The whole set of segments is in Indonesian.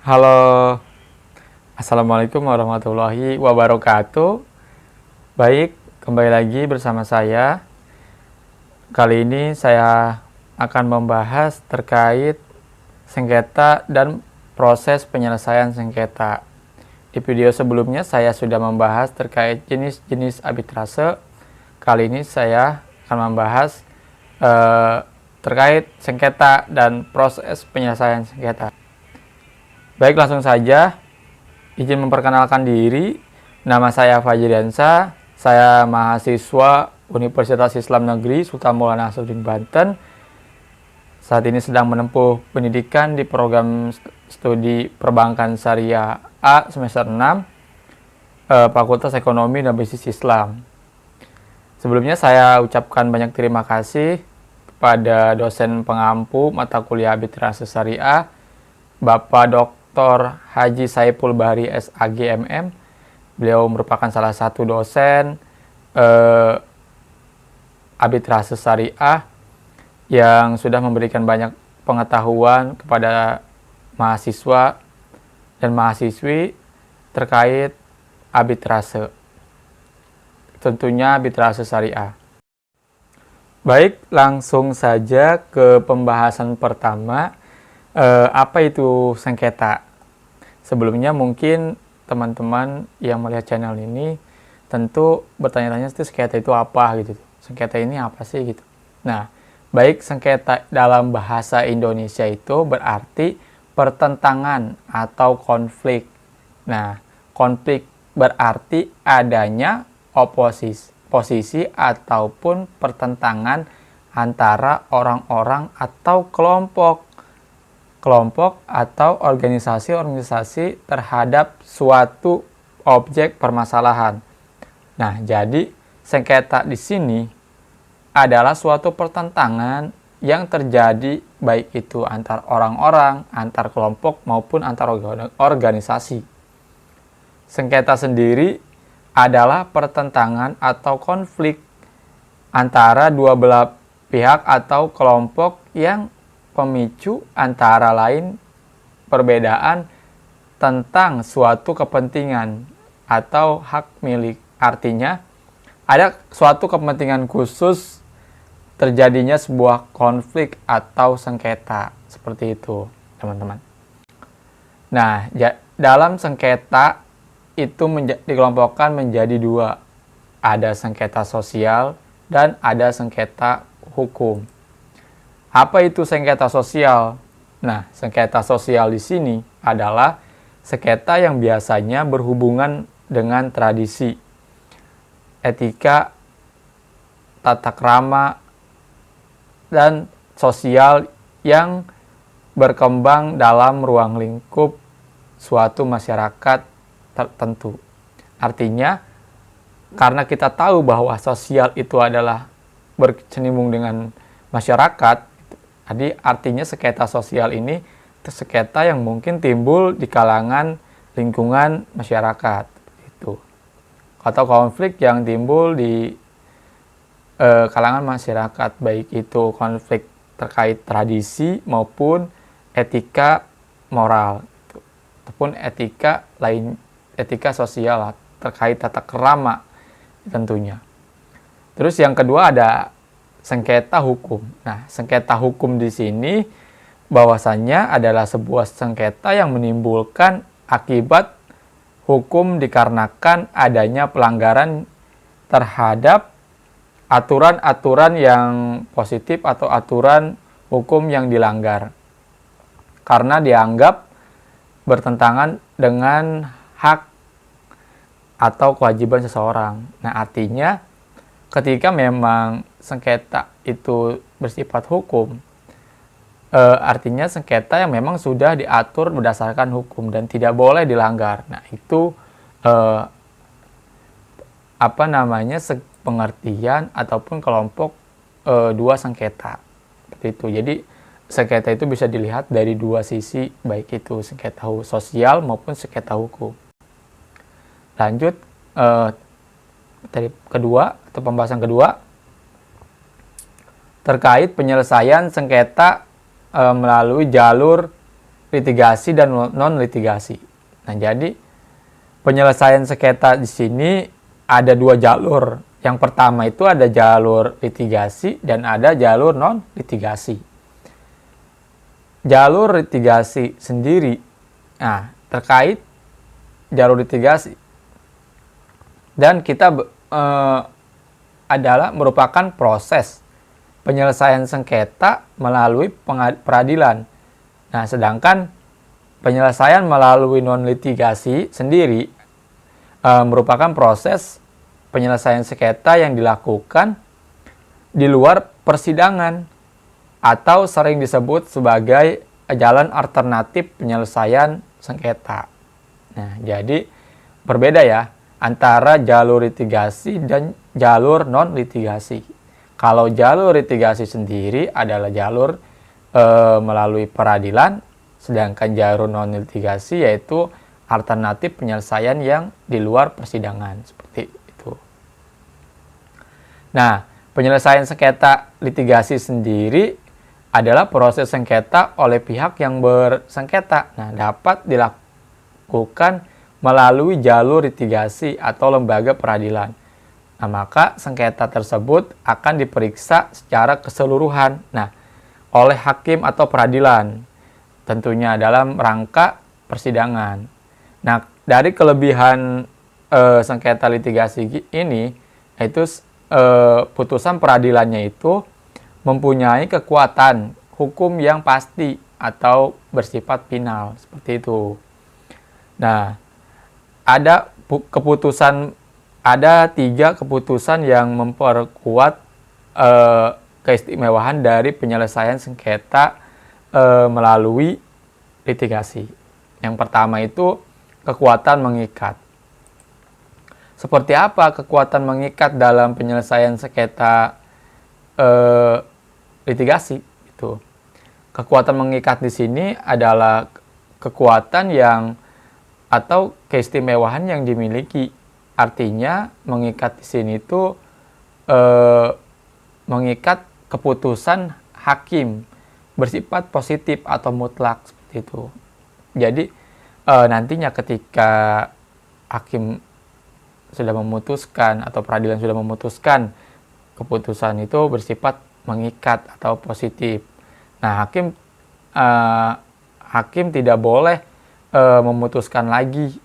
Halo, Assalamualaikum warahmatullahi wabarakatuh. Baik, kembali lagi bersama saya. Kali ini saya akan membahas terkait sengketa dan proses penyelesaian sengketa. Di video sebelumnya saya sudah membahas terkait jenis-jenis arbitrase. Kali ini saya akan membahas terkait sengketa dan proses penyelesaian sengketa. Baik, langsung saja. Izin memperkenalkan diri. Nama saya Fajriansa. Saya mahasiswa Universitas Islam Negeri Sultan Maulana Hasanuddin Banten. Saat ini sedang menempuh pendidikan di program studi Perbankan Syariah A semester 6, Fakultas Ekonomi dan Bisnis Islam. Sebelumnya saya ucapkan banyak terima kasih kepada dosen pengampu mata kuliah Arbitrase Syariah, Bapak Dr. Haji Saiful Bahri SAG MM. Beliau merupakan salah satu dosen arbitrase syariah yang sudah memberikan banyak pengetahuan kepada mahasiswa dan mahasiswi terkait arbitrase, tentunya arbitrase syariah. Baik, langsung saja ke pembahasan pertama. Apa itu sengketa? Sebelumnya mungkin teman-teman yang melihat channel ini tentu bertanya-tanya, sengketa itu apa gitu. Sengketa ini apa sih gitu. Nah, baik, sengketa dalam bahasa Indonesia itu berarti pertentangan atau konflik. Nah, konflik berarti adanya posisi ataupun pertentangan antara orang-orang atau kelompok atau organisasi-organisasi terhadap suatu objek permasalahan. Nah, jadi sengketa di sini adalah suatu pertentangan yang terjadi baik itu antar orang-orang, antar kelompok maupun antar organisasi. Sengketa sendiri adalah pertentangan atau konflik antara dua belah pihak atau kelompok yang pemicu antara lain perbedaan tentang suatu kepentingan atau hak milik. Artinya, ada suatu kepentingan khusus terjadinya sebuah konflik atau sengketa. Seperti itu, teman-teman. Nah, dalam sengketa itu dikelompokkan menjadi dua. Ada sengketa sosial dan ada sengketa hukum. Apa itu sengketa sosial? Nah, sengketa sosial di sini adalah sengketa yang biasanya berhubungan dengan tradisi, etika, tata krama, dan sosial yang berkembang dalam ruang lingkup suatu masyarakat tertentu. Artinya, karena kita tahu bahwa sosial itu adalah berkecimpung dengan masyarakat, jadi artinya sengketa sosial ini sengketa yang mungkin timbul di kalangan lingkungan masyarakat itu, atau konflik yang timbul di kalangan masyarakat, baik itu konflik terkait tradisi maupun etika moral ataupun etika lain, etika sosial terkait tata krama tentunya. Terus yang kedua ada sengketa hukum. Nah, sengketa hukum di sini bahwasannya adalah sebuah sengketa yang menimbulkan akibat hukum dikarenakan adanya pelanggaran terhadap aturan-aturan yang positif atau aturan hukum yang dilanggar karena dianggap bertentangan dengan hak atau kewajiban seseorang. Nah, artinya ketika memang sengketa itu bersifat hukum, artinya sengketa yang memang sudah diatur berdasarkan hukum dan tidak boleh dilanggar. Nah, itu pengertian ataupun kelompok dua sengketa. Seperti itu. Jadi sengketa itu bisa dilihat dari dua sisi, baik itu sengketa sosial maupun sengketa hukum. Lanjut dari kedua atau pembahasan kedua terkait penyelesaian sengketa melalui jalur litigasi dan non-litigasi. Nah, jadi penyelesaian sengketa di sini ada dua jalur. Yang pertama itu ada jalur litigasi dan ada jalur non-litigasi. Jalur litigasi sendiri, nah, terkait jalur litigasi, dan kita adalah merupakan proses penyelesaian sengketa melalui peradilan. Nah, sedangkan penyelesaian melalui non-litigasi sendiri merupakan proses penyelesaian sengketa yang dilakukan di luar persidangan atau sering disebut sebagai jalan alternatif penyelesaian sengketa. Nah, jadi berbeda ya antara jalur litigasi dan jalur non-litigasi. Kalau jalur litigasi sendiri adalah jalur melalui peradilan, sedangkan jalur non-litigasi yaitu alternatif penyelesaian yang di luar persidangan, seperti itu. Nah, penyelesaian sengketa litigasi sendiri adalah proses sengketa oleh pihak yang bersengketa. Nah, dapat dilakukan melalui jalur litigasi atau lembaga peradilan. Nah, maka sengketa tersebut akan diperiksa secara keseluruhan. Nah, oleh hakim atau peradilan, tentunya dalam rangka persidangan. Nah, dari kelebihan sengketa litigasi ini, yaitu putusan peradilannya itu mempunyai kekuatan hukum yang pasti atau bersifat final, seperti itu. Nah, ada tiga keputusan yang memperkuat keistimewaan dari penyelesaian sengketa melalui litigasi. Yang pertama itu kekuatan mengikat. Seperti apa kekuatan mengikat dalam penyelesaian sengketa litigasi? Itu kekuatan mengikat di sini adalah kekuatan yang atau keistimewaan yang dimiliki. Artinya mengikat di sini itu mengikat keputusan hakim bersifat positif atau mutlak, seperti itu. Jadi nantinya ketika hakim sudah memutuskan atau peradilan sudah memutuskan, keputusan itu bersifat mengikat atau positif. Nah, hakim tidak boleh memutuskan lagi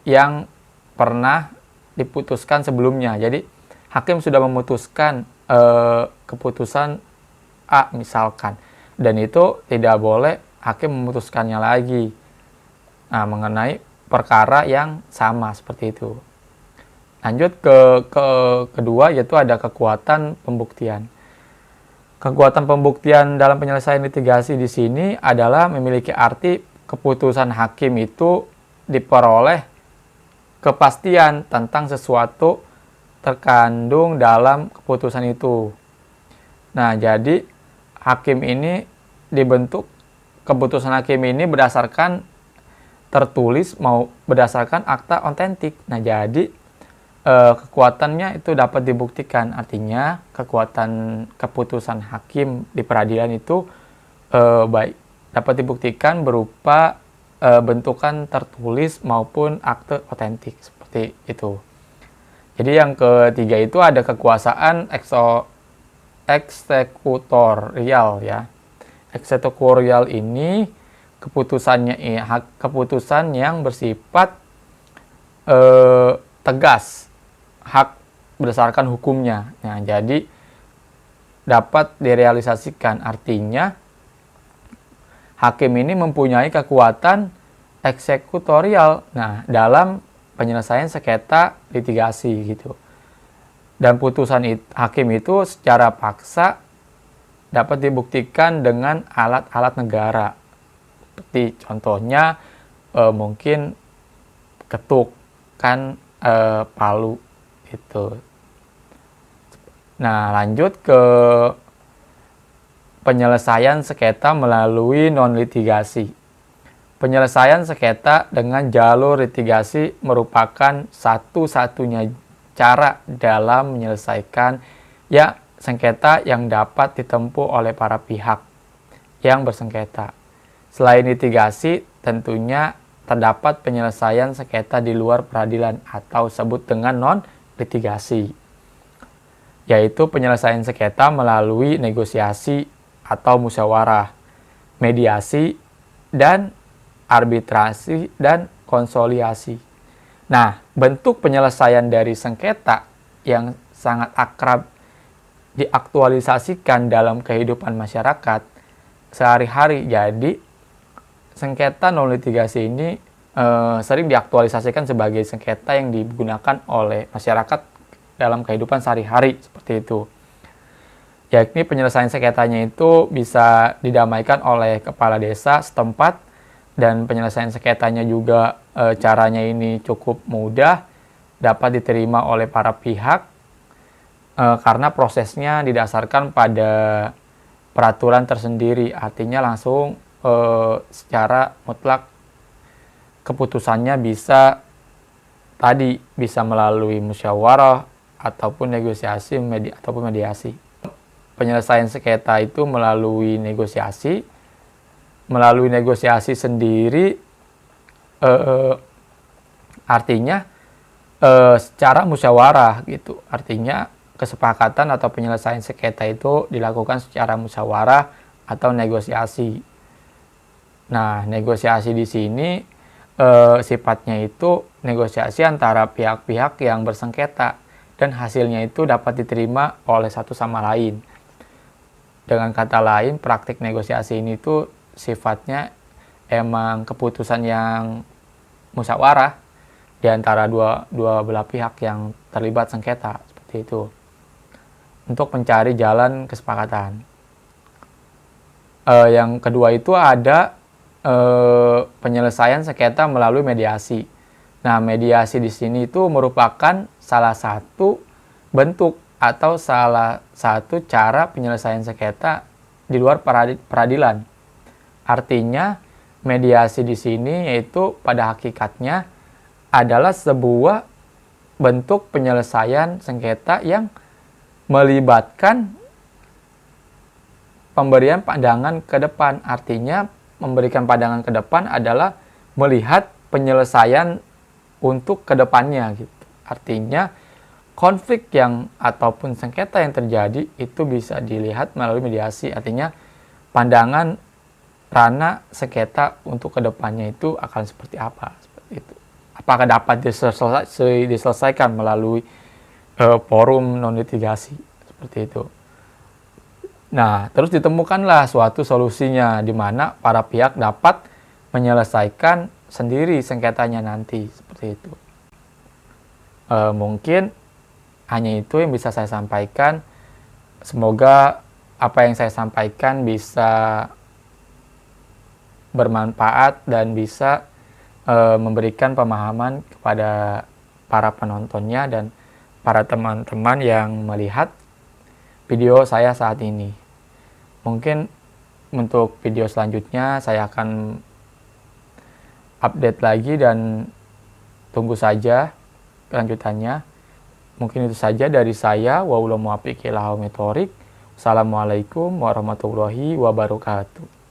yang pernah diputuskan sebelumnya. Jadi hakim sudah memutuskan keputusan A misalkan, dan itu tidak boleh hakim memutuskannya lagi mengenai perkara yang sama, seperti itu. Lanjut ke kedua, yaitu ada kekuatan pembuktian. Kekuatan pembuktian dalam penyelesaian litigasi di sini adalah memiliki arti keputusan hakim itu diperoleh kepastian tentang sesuatu terkandung dalam keputusan itu. Nah, jadi hakim ini dibentuk, keputusan hakim ini berdasarkan tertulis mau berdasarkan akta otentik. Nah, jadi kekuatannya itu dapat dibuktikan. Artinya kekuatan keputusan hakim di peradilan itu baik dapat dibuktikan berupa bentukan tertulis maupun akte otentik, seperti itu. Jadi yang ketiga itu ada kekuasaan eksekutorial ya. Eksekutorial ini keputusan yang bersifat tegas, hak berdasarkan hukumnya. Nah, jadi dapat direalisasikan. Artinya hakim ini mempunyai kekuatan eksekutorial dalam penyelesaian sengketa litigasi gitu. Dan putusan hakim itu secara paksa dapat dibuktikan dengan alat-alat negara. Seperti contohnya mungkin ketuk kan palu itu. Nah, lanjut ke penyelesaian sengketa melalui non-litigasi. Penyelesaian sengketa dengan jalur litigasi merupakan satu-satunya cara dalam menyelesaikan sengketa yang dapat ditempuh oleh para pihak yang bersengketa. Selain litigasi, tentunya terdapat penyelesaian sengketa di luar peradilan atau sebut dengan non-litigasi, yaitu penyelesaian sengketa melalui negosiasi atau musyawarah, mediasi, dan arbitrasi dan konsoliasi. Nah, bentuk penyelesaian dari sengketa yang sangat akrab diaktualisasikan dalam kehidupan masyarakat sehari-hari. Jadi, sengketa non-litigasi ini sering diaktualisasikan sebagai sengketa yang digunakan oleh masyarakat dalam kehidupan sehari-hari, seperti itu. Yakni penyelesaian sengketanya itu bisa didamaikan oleh kepala desa setempat, dan penyelesaian sengketanya juga caranya ini cukup mudah, dapat diterima oleh para pihak karena prosesnya didasarkan pada peraturan tersendiri, artinya langsung secara mutlak keputusannya bisa melalui musyawarah ataupun negosiasi ataupun mediasi. Penyelesaian sengketa itu melalui negosiasi. Melalui negosiasi sendiri artinya secara musyawarah gitu. Artinya kesepakatan atau penyelesaian sengketa itu dilakukan secara musyawarah atau negosiasi. Nah, negosiasi di sini sifatnya itu negosiasi antara pihak-pihak yang bersengketa dan hasilnya itu dapat diterima oleh satu sama lain. Dengan kata lain, praktik negosiasi ini tuh sifatnya emang keputusan yang musyawarah di antara dua belah pihak yang terlibat sengketa, seperti itu, untuk mencari jalan kesepakatan. Yang kedua itu ada penyelesaian sengketa melalui mediasi. Nah, mediasi di sini itu merupakan salah satu bentuk atau salah satu cara penyelesaian sengketa di luar peradilan. Artinya, mediasi di sini yaitu pada hakikatnya adalah sebuah bentuk penyelesaian sengketa yang melibatkan pemberian pandangan ke depan. Artinya, memberikan pandangan ke depan adalah melihat penyelesaian untuk ke depannya gitu. Artinya konflik yang ataupun sengketa yang terjadi itu bisa dilihat melalui mediasi. Artinya pandangan ranah sengketa untuk ke depannya itu akan seperti apa, seperti itu. Apakah dapat diselesaikan melalui forum non litigasi, seperti itu. Nah, terus ditemukanlah suatu solusinya di mana para pihak dapat menyelesaikan sendiri sengketanya nanti, seperti itu. Mungkin hanya itu yang bisa saya sampaikan. Semoga apa yang saya sampaikan bisa bermanfaat dan bisa memberikan pemahaman kepada para penontonnya dan para teman-teman yang melihat video saya saat ini. Mungkin untuk video selanjutnya saya akan update lagi dan tunggu saja kelanjutannya. Mungkin itu saja dari saya. Wassalamualaikum warahmatullahi wabarakatuh.